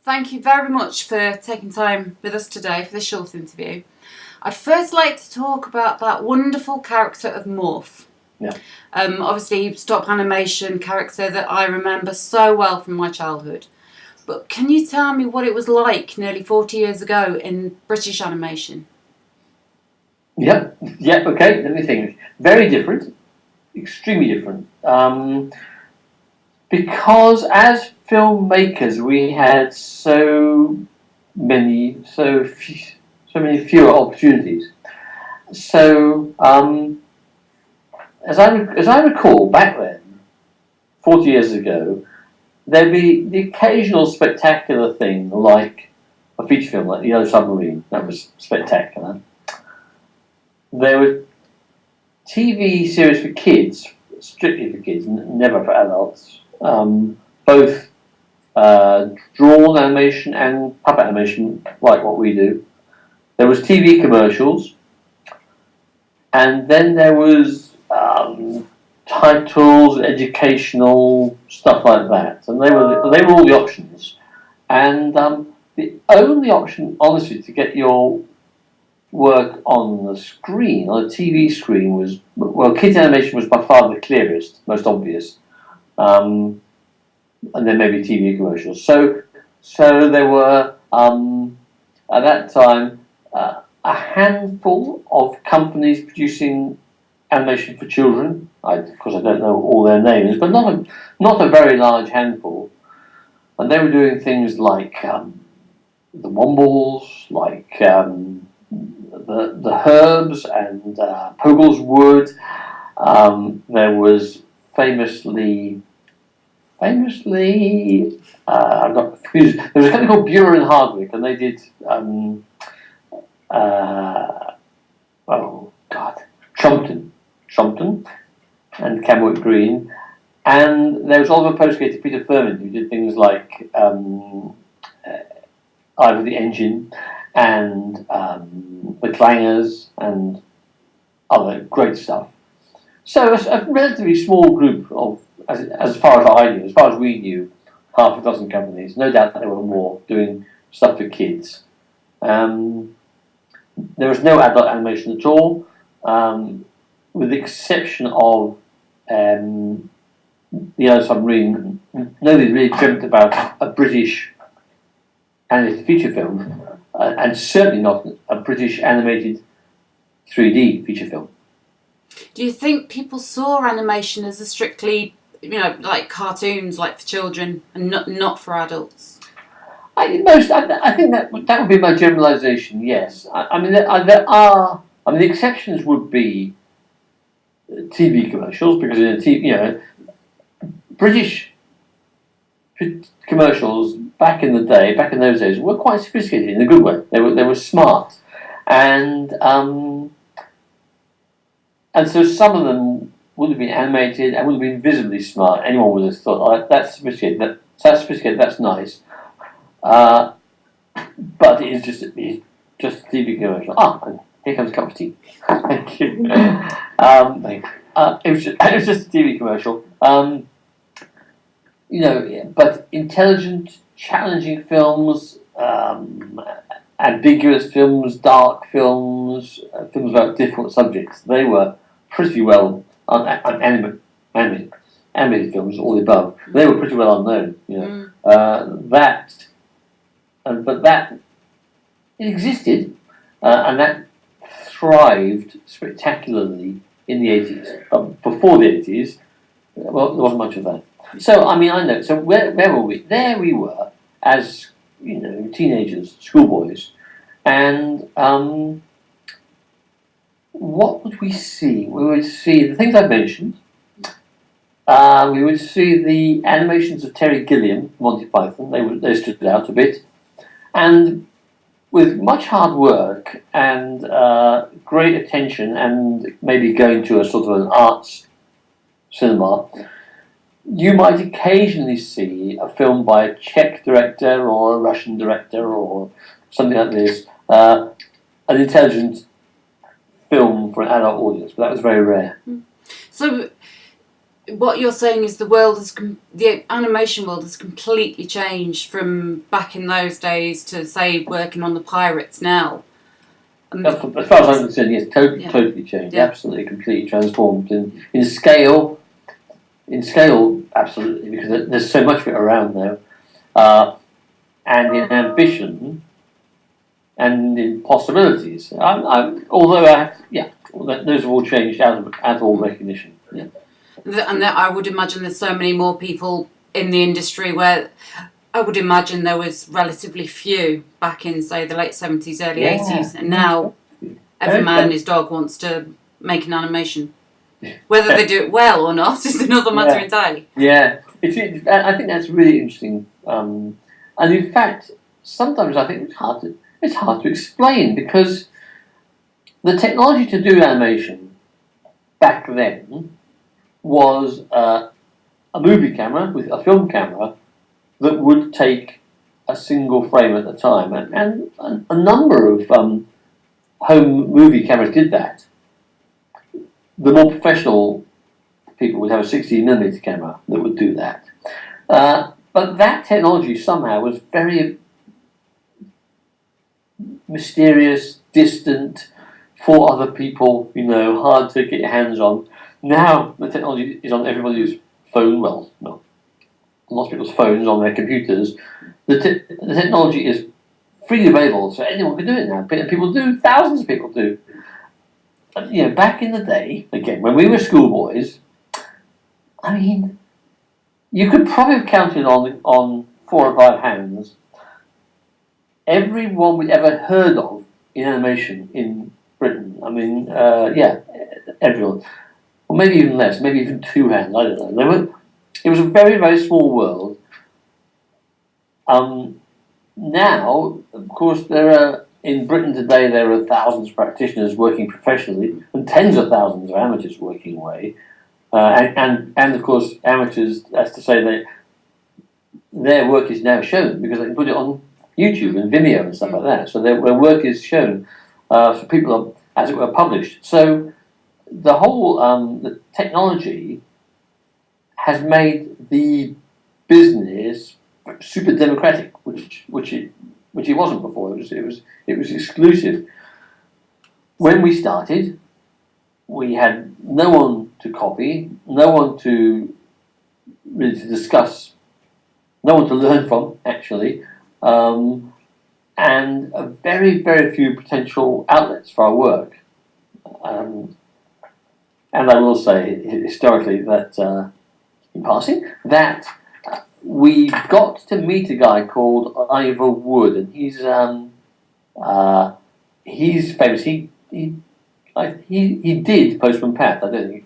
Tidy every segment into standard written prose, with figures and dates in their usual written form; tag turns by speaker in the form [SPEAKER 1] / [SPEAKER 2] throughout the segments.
[SPEAKER 1] Thank you very much for taking time with us today for this short interview. I'd first like to talk about that wonderful character of Morph.
[SPEAKER 2] Yeah.
[SPEAKER 1] Obviously, stop animation character that I remember so well from my childhood. But can you tell me what it was like nearly 40 years ago in British animation?
[SPEAKER 2] Yep. Yep. Okay. Let me think. Very different. Extremely different. Because as filmmakers, we had so many fewer opportunities. So, as I recall, back then, 40 years ago, there'd be the occasional spectacular thing like a feature film, like The Yellow Submarine. That was spectacular. There were TV series for kids, strictly for kids, never for adults. Both drawn animation and puppet animation, like what we do. There was TV commercials, and then there was titles, educational stuff like that, and they were all the options. And the only option, honestly, to get your work on the screen, on a TV screen, was, well, kids animation was by far the clearest, most obvious, and then maybe TV commercials. So there were at that time a handful of companies producing animation for children. Of course, I don't know all their names, but not a very large handful. And they were doing things like the Wombles, like the Herbs and Pogle's Wood. There was famously, I got confused. There was a company called Buren and Hardwick, and they did Trumpton, and Camwood Green, and there was Oliver Postgate, Peter Furman, who did things like Ivor the Engine and the Clangers and other great stuff. So a relatively small group of, as far as I knew, as far as we knew, half a dozen companies. No doubt there were more doing stuff for kids. There was no adult animation at all, with the exception of The Yellow Submarine. Nobody really dreamt about a British animated feature film, and certainly not a British animated 3D feature film.
[SPEAKER 1] Do you think people saw animation as a strictly, like cartoons, like for children, and not for adults?
[SPEAKER 2] I think that would be my generalisation. Yes, I mean there are. I mean the exceptions would be TV commercials, because in a TV, British commercials back in those days, were quite sophisticated in a good way. They were smart, and so some of them would have been animated and would have been visibly smart. Anyone would have thought, oh, that's sophisticated. That's nice. But it's just a TV commercial. And here comes a cup of tea. Thank you. It was just a TV commercial. But intelligent, challenging films, ambiguous films, dark films, films about difficult subjects. They were pretty well animated films, all the above. They were pretty well unknown. But that it existed, and that thrived spectacularly in the 80s. But before the 80s, well, there wasn't much of that. So I know. So where were we? There we were as teenagers, schoolboys, and what would we see? We would see the things I've mentioned. We would see the animations of Terry Gilliam, Monty Python. They stood out a bit, and with much hard work and great attention, and maybe going to a sort of an arts cinema, you might occasionally see a film by a Czech director or a Russian director or something like this, an intelligent film for an adult audience, but that was very rare.
[SPEAKER 1] So what you're saying is the animation world has completely changed from back in those days to, say, working on the Pirates now.
[SPEAKER 2] As far as I'm concerned, yes, totally changed, absolutely, completely transformed in scale. In scale, absolutely, because there's so much of it around now, and in ambition, and in possibilities. Although those have all changed out of all recognition. Yeah.
[SPEAKER 1] And I would imagine there's so many more people in the industry where I would imagine there was relatively few back in, say, the late 70s, early 80s, and now every man and his dog wants to make an animation. Whether they do it well or not is another matter entirely.
[SPEAKER 2] Yeah, I think that's really interesting. And in fact, sometimes I think it's hard to explain, because the technology to do animation back then was a movie camera with a film camera that would take a single frame at a time, and a number of home movie cameras did that. The more professional people would have a 16mm camera that would do that. But that technology somehow was very mysterious, distant, for other people, hard to get your hands on. Now the technology is on everybody's phone, well, no, lots of people's phones, on their computers. The technology is freely available, so anyone can do it now. People do, thousands of people do. Back in the day, again, when we were schoolboys, I mean, you could probably have counted on 4 or 5 hands everyone we'd ever heard of in animation in Britain. I mean, everyone. Or maybe even less, maybe even 2 hands, I don't know. It was a very, very small world. Now, of course, in Britain today, there are thousands of practitioners working professionally and tens of thousands of amateurs working away. And of course, amateurs, that's to say that their work is now shown because they can put it on YouTube and Vimeo and stuff like that. So their work is shown, so people are, as it were, published. So the whole the technology has made the business super democratic, which it wasn't before. It was exclusive. When we started, we had no one to copy, no one to really to discuss, no one to learn from, actually, and a very, very few potential outlets for our work. And I will say, historically, that in passing, that we got to meet a guy called Ivor Wood, and he's famous. He did Postman Pat. I don't think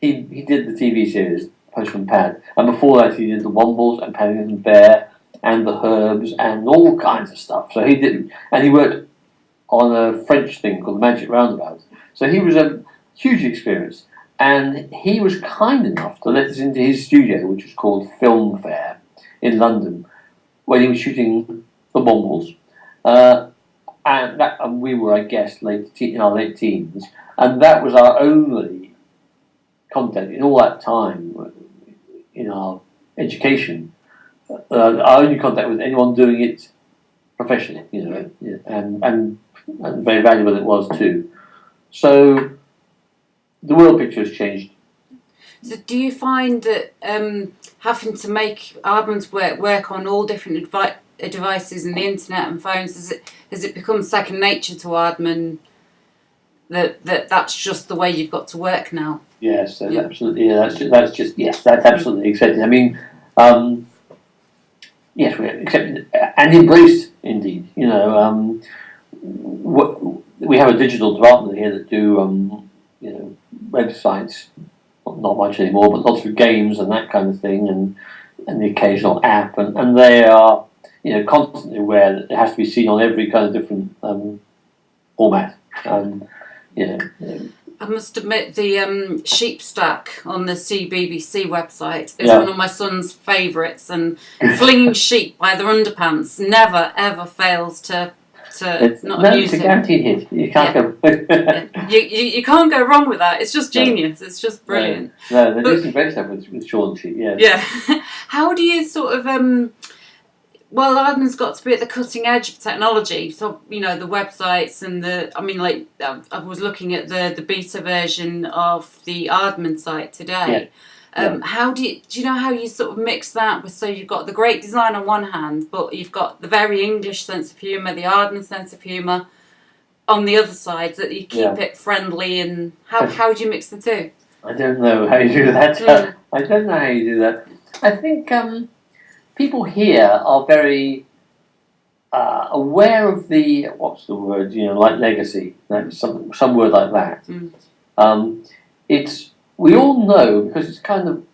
[SPEAKER 2] he did the TV series Postman Pat, and before that he did the Wombles and Paddington Bear and the Herbs and all kinds of stuff. So he did, and he worked on a French thing called the Magic Roundabout. So he was a huge experience, and he was kind enough to let us into his studio, which was called Film Fair in London, where he was shooting the Wombles. And we were, I guess, in our late teens, and that was our only contact in all that time in our education. Our only contact with anyone doing it professionally, and very valuable it was too. So the world picture has changed.
[SPEAKER 1] So do you find that having to make Aardman's work on all different devices and the internet and phones, has it become second nature to Aardman that's just the way you've got to work now?
[SPEAKER 2] Yes, absolutely. Yeah, that's absolutely accepted. I mean, yes, we accepted and embraced. Indeed, we have a digital department here that do websites. Not much anymore, but lots of games and that kind of thing, and the occasional app, and they are constantly aware that it has to be seen on every kind of different format.
[SPEAKER 1] I must admit, the sheep stack on the CBBC website is one of my son's favourites, and flinging sheep by their underpants never ever fails to to not
[SPEAKER 2] no,
[SPEAKER 1] use
[SPEAKER 2] it's a
[SPEAKER 1] him.
[SPEAKER 2] guaranteed hit. You can't go.
[SPEAKER 1] Yeah. You can't go wrong with that. It's just genius. It's just brilliant.
[SPEAKER 2] No, they do some great stuff with Shaun the Sheep. Yeah.
[SPEAKER 1] Yeah. How do you sort of well, Aardman's got to be at the cutting edge of technology. So, the websites and I was looking at the beta version of the Aardman site today. How do you know how you sort of mix that with, so you've got the great design on one hand, but you've got the very English sense of humour, the Aardman sense of humour on the other side, that you keep it friendly, and how do you mix the two?
[SPEAKER 2] I don't know how you do that. I don't know how you do that. I think people here are very aware of the, what's the word, like legacy, some word like that. We all know, because it's kind of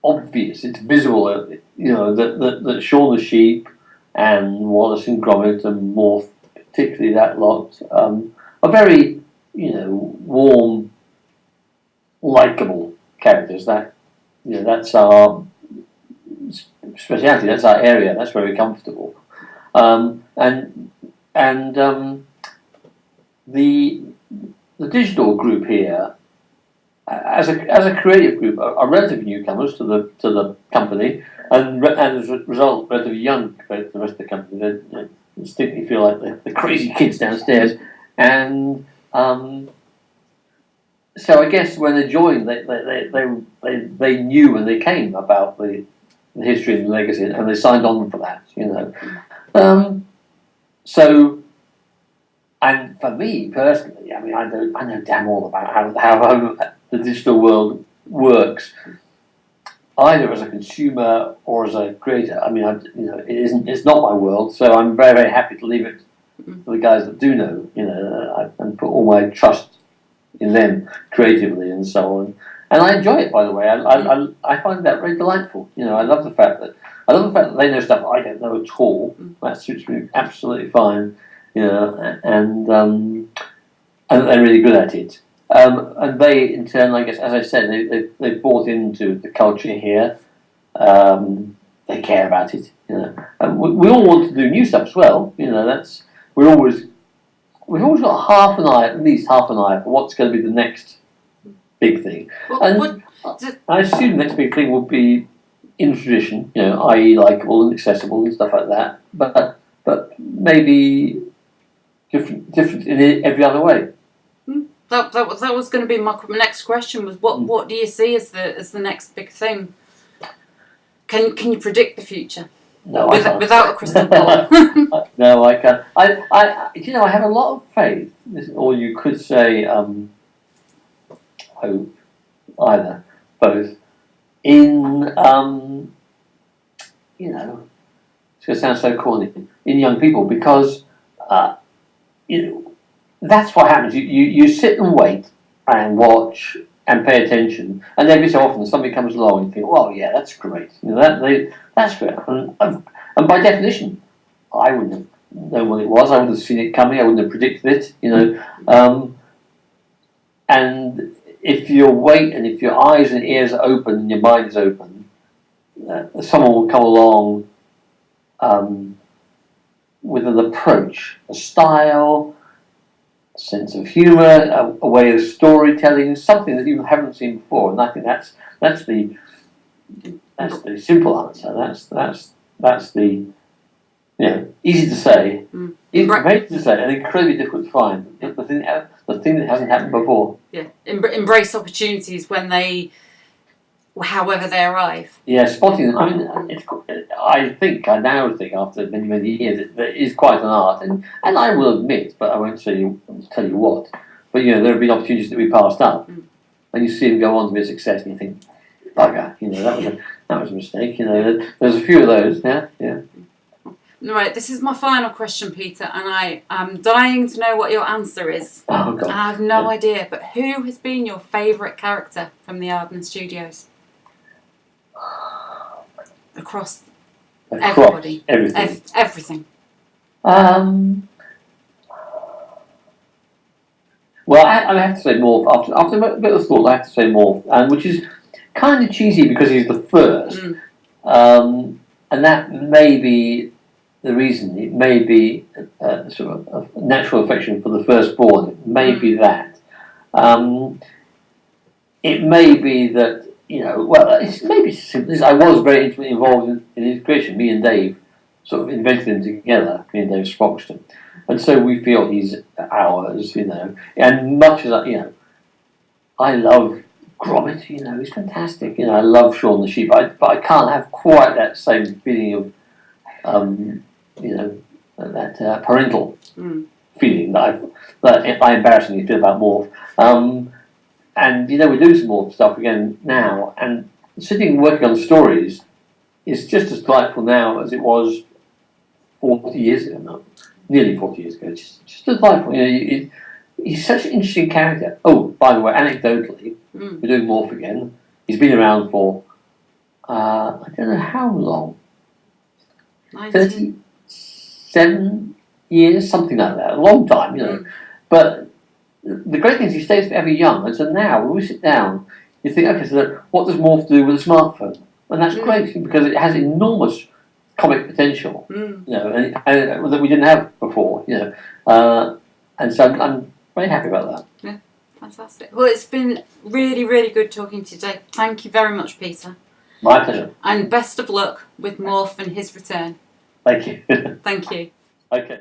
[SPEAKER 2] obvious, it's visible, that Shaun the Sheep and Wallace and Gromit and Morph, particularly that lot, are very, warm, likeable characters. That's our speciality. That's our area. That's very comfortable. The digital group here, as a creative group, are relatively newcomers to the company, and as a result, relatively young compared to the rest of the company. They instinctively feel like the crazy kids downstairs, and so I guess when they joined, they knew when they came about the history and the legacy, and they signed on for that. So, and for me personally, I know damn all about how the digital world works, either as a consumer or as a creator. It's not my world, so I'm very, very happy to leave it to the guys that do know, and put all my trust in them creatively and so on. And I enjoy it, by the way. I find that very delightful. I love the fact that they know stuff I don't know at all. That suits me absolutely fine. And they're really good at it. And they, in turn, I guess, as I said, they've bought into the culture here. They care about it. And we all want to do new stuff as well. We've always got at least half an eye for what's going to be the next big thing. I assume the next big thing would be in tradition, i.e. likeable and accessible and stuff like that. But maybe different in every other way.
[SPEAKER 1] That was going to be my next question. Was what do you see as the next big thing? Can you predict the future?
[SPEAKER 2] No,
[SPEAKER 1] without a crystal ball.
[SPEAKER 2] No, I can't. I have a lot of faith, or you could say hope, either, both, in it's going to sound so corny, in young people, because that's what happens. You sit and wait and watch and pay attention, and every so often somebody comes along and you think, "Well, yeah, that's great. That's great." And by definition, I wouldn't have known what it was. I wouldn't have seen it coming. I wouldn't have predicted it. And if you wait, and if your eyes and ears are open and your mind is open, someone will come along with an approach, a style, a sense of humour, a way of storytelling, something that you haven't seen before. And I think that's the simple answer. That's the easy to say, great to say, and incredibly difficult to find. The thing that hasn't happened before.
[SPEAKER 1] Yeah, embrace opportunities when however they arrive.
[SPEAKER 2] Yeah, spotting them. I now think after many, many years that it is quite an art, and I will admit, but I won't tell you what. But there have been opportunities that we passed up, and you see them go on to be a success, and you think, bugger, that was a mistake. There's a few of those. Yeah.
[SPEAKER 1] Right, this is my final question, Peter, and I am dying to know what your answer is.
[SPEAKER 2] Oh, God.
[SPEAKER 1] I have no idea, but who has been your favourite character from the Aardman Studios? Across everybody.
[SPEAKER 2] Everything.
[SPEAKER 1] Everything.
[SPEAKER 2] Well, I have to say Morph. After a bit of thought, I have to say Morph, and which is kind of cheesy because he's the first, and that may be the reason it may be sort of a natural affection for the firstborn. It may be that. It may be that, it's maybe simple as I was very intimately involved in his creation. Me and Dave sort of invented him together, me and Dave Sproxton. And so we feel he's ours, And much as I love Gromit, he's fantastic. I love Shaun the Sheep, but I can't have quite that same feeling of, that parental feeling that I embarrassingly feel about Morph. And we're doing some more stuff again now, and sitting and working on stories is just as delightful now as it was 40 years ago. No, nearly 40 years ago. Just delightful. He's such an interesting character. Oh, by the way, anecdotally, we're doing Morph again. He's been around for I don't know how long. 37 years, something like that. A long time, But the great thing is he stays forever young, and so now when we sit down, you think, okay, so what does Morph do with a smartphone? And that's great because it has enormous comic potential, and that we didn't have before, and so I'm very happy about that.
[SPEAKER 1] Yeah, fantastic. Well, it's been really, really good talking to you today. Thank you very much, Peter.
[SPEAKER 2] My pleasure.
[SPEAKER 1] And best of luck with Morph and his return.
[SPEAKER 2] Thank you.
[SPEAKER 1] Thank you.
[SPEAKER 2] Okay.